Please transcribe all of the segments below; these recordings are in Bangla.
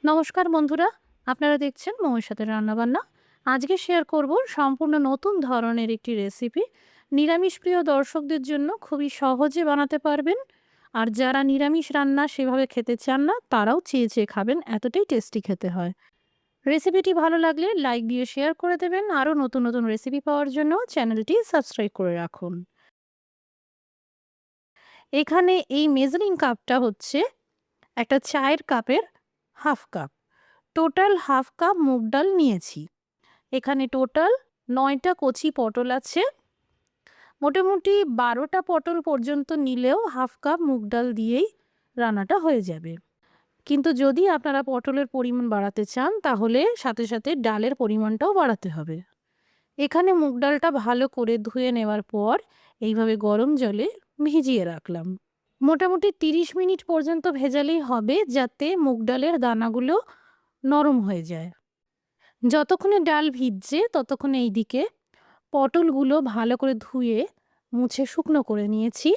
নমস্কার বন্ধুরা, আপনারা দেখছেন মৌয়ের সাথে রান্নাবান্না। আজকে শেয়ার করব সম্পূর্ণ নতুন ধরনের একটি রেসিপি। নিরামিষ প্রিয় দর্শকদের জন্য খুবই সহজে বানাতে পারবেন। আর যারা নিরামিষ রান্না সেভাবে খেতে চান না তারাও চেয়ে চেয়ে খাবেন, এতটাই টেস্টি খেতে হয়। রেসিপিটি ভালো লাগলে লাইক দিয়ে শেয়ার করে দেবেন। আরও নতুন নতুন রেসিপি পাওয়ার জন্য চ্যানেলটি সাবস্ক্রাইব করে রাখুন। এখানে এই মেজারিং কাপটা হচ্ছে একটা চায়ের কাপের half cup. Total half cup মুগ ডাল নিয়েছি। এখানে টোটাল ৯টা কচি পটল আছে। মোটামুটি ১২টা পটল পর্যন্ত নিলেও হাফ কাপ মুগ ডাল দিয়েই রান্নাটা হয়ে যাবে। কিন্তু যদি আপনারা পটলের পরিমাণ বাড়াতে চান তাহলে সাথে সাথে ডালের পরিমাণটাও বাড়াতে হবে। এখানে মুগ ডালটা ভালো করে ধুয়ে নেওয়ার পর এইভাবে গরম জলে ভিজিয়ে রাখলাম। মোটামুটি ৩০ মিনিট পর্যন্ত ভেজালেই হবে, যাতে মুগ ডালের দানাগুলো নরম হয়ে যায়। যতক্ষণে ডাল ভিজছে ততক্ষণে এইদিকে পটলগুলো ভালো করে ধুয়ে মুছে শুকনো করে নিয়েছি।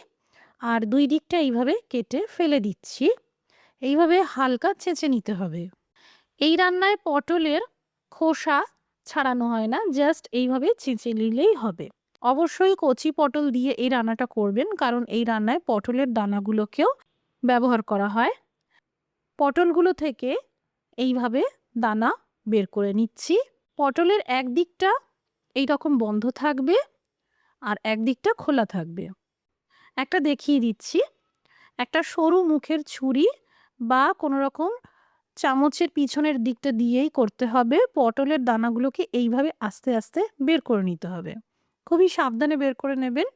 আর দুই দিকটা এইভাবে কেটে ফেলে দিচ্ছি। এইভাবে হালকা ছেঁচে নিতে হবে। এই রান্নায় পটলের খোসা ছাড়ানো হয় না, জাস্ট এইভাবে ছেঁচে নিলেই হবে। অবশ্যই কচি পটল দিয়ে এই রান্নাটা করবেন, কারণ এই রান্নায় পটলের দানাগুলোকেও ব্যবহার করা হয়। পটলগুলো থেকে এইভাবে দানা বের করে নিচ্ছি। পটলের একদিকটা এইরকম বন্ধ থাকবে আর একদিকটা খোলা থাকবে। একটা দেখিয়ে দিচ্ছি। একটা সরু মুখের ছুরি বা কোনো রকম চামচের পিছনের দিকটা দিয়েই করতে হবে। পটলের দানাগুলোকে এইভাবে আস্তে আস্তে বের করে নিতে হবে। খুবই সাবধানে বের করে নেবেন।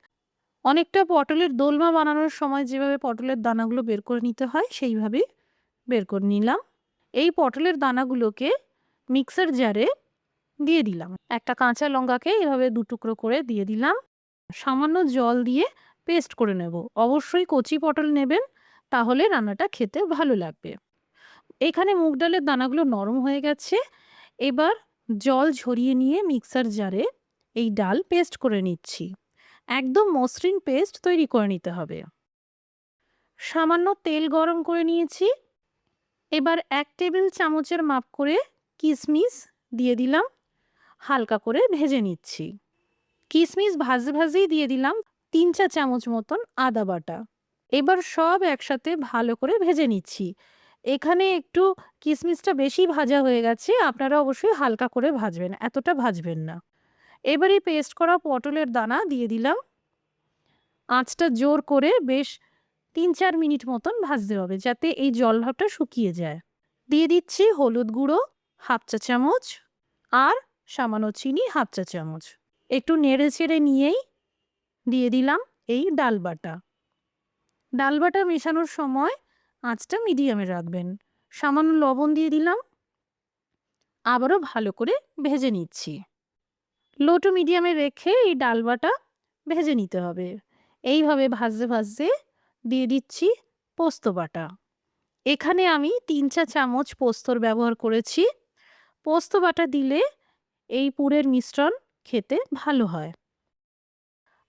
অনেকটা পটলের দোলমা বানানোর সময় যেভাবে পটলের দানাগুলো বের করে নিতে হয় সেইভাবেই বের করে নিলাম। এই পটলের দানাগুলোকে মিক্সার জারে দিয়ে দিলাম। একটা কাঁচা লঙ্কাকে এভাবে ২ টুকরো করে দিয়ে দিলাম। সামান্য জল দিয়ে পেস্ট করে নেব। অবশ্যই কচি পটল নেবেন, তাহলে রান্নাটা খেতে ভালো লাগবে। এখানে মুগ ডালের দানাগুলো নরম হয়ে গেছে। এবার জল ঝরিয়ে নিয়ে মিক্সার জারে এই ডাল পেস্ট করে নিচ্ছি। একদম মসৃণ পেস্ট তৈরি করে নিতে হবে। সামান্য তেল গরম করে নিয়েছি। এবার ১ টেবিল চামচের মাপ করে কিশমিশ দিয়ে দিলাম। হালকা করে ভেজে নিচ্ছি। কিশমিশ ভাজতে ভাজতেই দিয়ে দিলাম ৩ চা চামচ মতন আদা বাটা। এবার সব একসাথে ভালো করে ভেজে নিচ্ছি। এখানে একটু কিশমিশটা বেশি ভাজা হয়ে গেছে, আপনারা অবশ্যই হালকা করে ভাজবেন, এতটা ভাজবেন না। এবার এই পেস্ট করা পটলের দানা দিয়ে দিলাম। আঁচটা জোর করে বেশ ৩-৪ মিনিট মতন ভাজতে হবে, যাতে এই জলভাবটা শুকিয়ে যায়। দিয়ে দিচ্ছি হলুদ গুঁড়ো ১/২ চা চামচ আর সামান্য চিনি ১/২ চা চামচ। একটু নেড়ে চেড়ে নিয়েই দিয়ে দিলাম এই ডাল বাটা। ডাল বাটা মেশানোর সময় আঁচটা মিডিয়ামে রাখবেন। সামান্য লবণ দিয়ে দিলাম। আবারও ভালো করে ভেজে নিচ্ছি। লো টু মিডিয়ামে রেখে এই ডাল বাটা ভেজে নিতে হবে। এইভাবে ভাজতে ভাজতে দিয়ে দিচ্ছি পোস্ত বাটা। এখানে আমি ৩ চা চামচ পোস্তর ব্যবহার করেছি। পোস্ত বাটা দিলে এই পুরের মিশ্রণ খেতে ভালো হয়।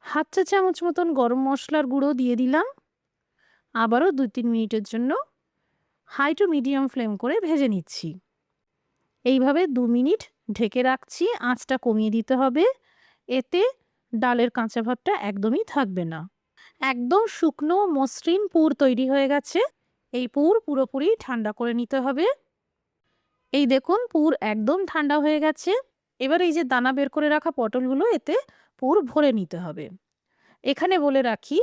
১/২ চা চামচ মতন গরম মশলার গুঁড়ো দিয়ে দিলাম। আবারও ২-৩ মিনিটের জন্য হাই টু মিডিয়াম ফ্লেম করে ভেজে নিচ্ছি। এইভাবে ২ মিনিট ঢেকে রাখছি। আঁচটা কমিয়ে দিতে হবে, এতে ডালের কাঁচা ভাবটা একদমই থাকবে না। একদম শুকনো মসৃণ পুর তৈরি হয়ে গেছে। এই পুর পুরোপুরি ঠান্ডা করে নিতে হবে। এই দেখুন, পুর একদম ঠান্ডা হয়ে গেছে। এবার এই যে দানা বের করে রাখা পটলগুলো এতে পুর ভরে নিতে হবে। এখানে বলে রাখি,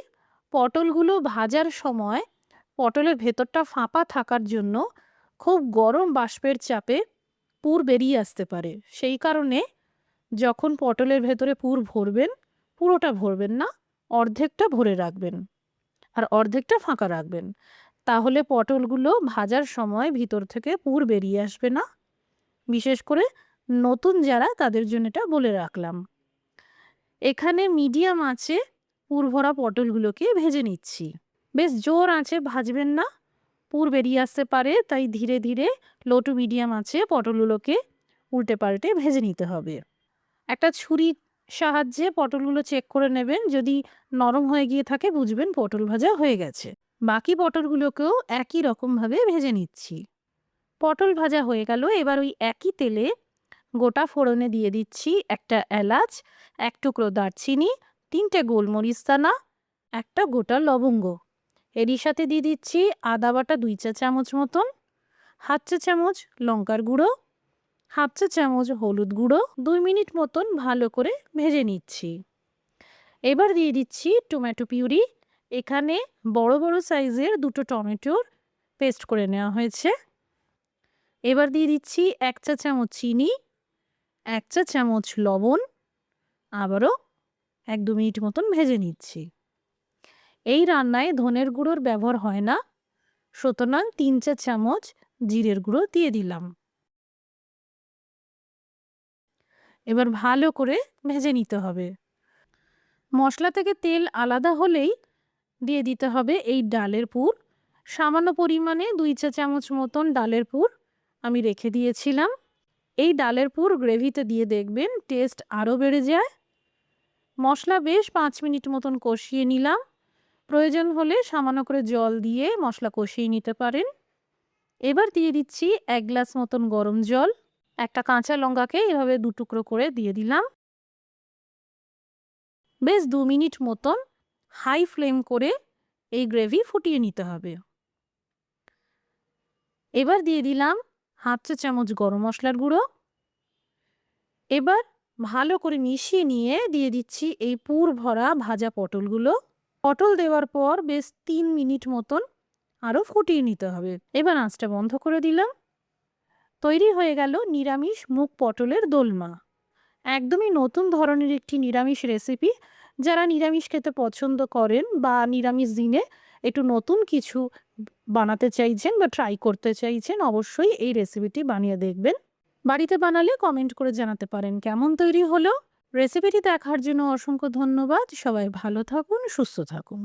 পটলগুলো ভাজার সময় পটলের ভেতরটা ফাঁপা থাকার জন্য খুব গরম বাষ্পের চাপে পুর বেরিয়ে আসতে পারে। সেই কারণে যখন পটলের ভেতরে পুর ভরবেন, পুরোটা ভরবেন না, অর্ধেকটা ভরে রাখবেন আর অর্ধেকটা ফাঁকা রাখবেন। তাহলে পটলগুলো ভাজার সময় ভিতর থেকে পুর বেরিয়ে আসবে না। বিশেষ করে নতুন যারা, তাদের জন্য এটা বলে রাখলাম। এখানে মিডিয়াম আঁচে পুর ভরা পটলগুলোকে ভেজে নিচ্ছি। বেশ জোর আঁচে ভাজবেন না, পুর বেরিয়ে আসতে পারে, তাই ধীরে ধীরে লো টু মিডিয়াম আঁচে পটলগুলোকে উল্টে পাল্টে ভেজে নিতে হবে। একটা ছুরির সাহায্যে পটলগুলো চেক করে নেবেন, যদি নরম হয়ে গিয়ে থাকে বুঝবেন পটল ভাজা হয়ে গেছে। বাকি পটলগুলোকেও একই রকমভাবে ভেজে নিচ্ছি। পটল ভাজা হয়ে গেল। এবার ওই একই তেলে গোটা ফোড়নে দিয়ে দিচ্ছি একটা এলাচ, এক টুকরো দারচিনি, 3টে গোলমরিচ দানা, একটা গোটা লবঙ্গ। এরই সাথে দিয়ে দিচ্ছি আদা বাটা 2 চা চামচ মতন, 1/2 চা চামচ লঙ্কার গুঁড়ো, 1/2 চা চামচ হলুদ গুঁড়ো। 2 মিনিট মতন ভালো করে ভেজে নিচ্ছি। এবার দিয়ে দিচ্ছি টমেটো পিউরি। এখানে বড় বড় সাইজের 2টো টমেটোর পেস্ট করে নেওয়া হয়েছে। এবার দিয়ে দিচ্ছি 1 চা চামচ চিনি, 1 চা চামচ লবণ। আবারও 1-2 মিনিট মতন ভেজে নিচ্ছি। এই রান্নায় ধনের গুঁড়োর ব্যবহার হয় না, সুতরাং 3 চা চামচ জিরের গুঁড়ো দিয়ে দিলাম। এবার ভালো করে ভেজে নিতে হবে। মশলা থেকে তেল আলাদা হলেই দিয়ে দিতে হবে এই ডালের পুর। সামান্য পরিমাণে 2 চা চামচ মতন ডালের পুর আমি রেখে দিয়েছিলাম। এই ডালের পুর গ্রেভিতে দিয়ে দেখবেন টেস্ট আরও বেড়ে যায়। মশলা বেশ 5 মিনিট মতন কষিয়ে নিলাম। প্রয়োজন হলে সামান্য করে জল দিয়ে মশলা কষিয়ে নিতে পারেন। এবার দিয়ে দিচ্ছি 1 গ্লাস মতন গরম জল। একটা কাঁচা লঙ্কাকে এভাবে 2 টুকরো করে দিয়ে দিলাম। বেশ 2 মিনিট মতন হাই ফ্লেম করে এই গ্রেভি ফুটিয়ে নিতে হবে। এবার দিয়ে দিলাম 1/2 চা চামচ গরম মশলার গুঁড়ো। এবার ভালো করে মিশিয়ে নিয়ে দিয়ে দিচ্ছি এই পুর ভরা ভাজা পটলগুলো। পটল দেওয়ার পর বেশ 3 মিনিট মতন আরও ফুটিয়ে নিতে হবে। এবার আঁচটা বন্ধ করে দিলাম। তৈরি হয়ে গেল নিরামিষ মুগ পটলের দোলমা। একদমই নতুন ধরনের একটি নিরামিষ রেসিপি। যারা নিরামিষ খেতে পছন্দ করেন বা নিরামিষ দিনে একটু নতুন কিছু বানাতে চাইছেন বা ট্রাই করতে চাইছেন, অবশ্যই এই রেসিপিটি বানিয়ে দেখবেন। বাড়িতে বানালে কমেন্ট করে জানাতে পারেন কেমন তৈরি হলো। রেসিপিটি দেখার জন্য অসংখ্য ধন্যবাদ। সবাই ভালো থাকুন, সুস্থ থাকুন।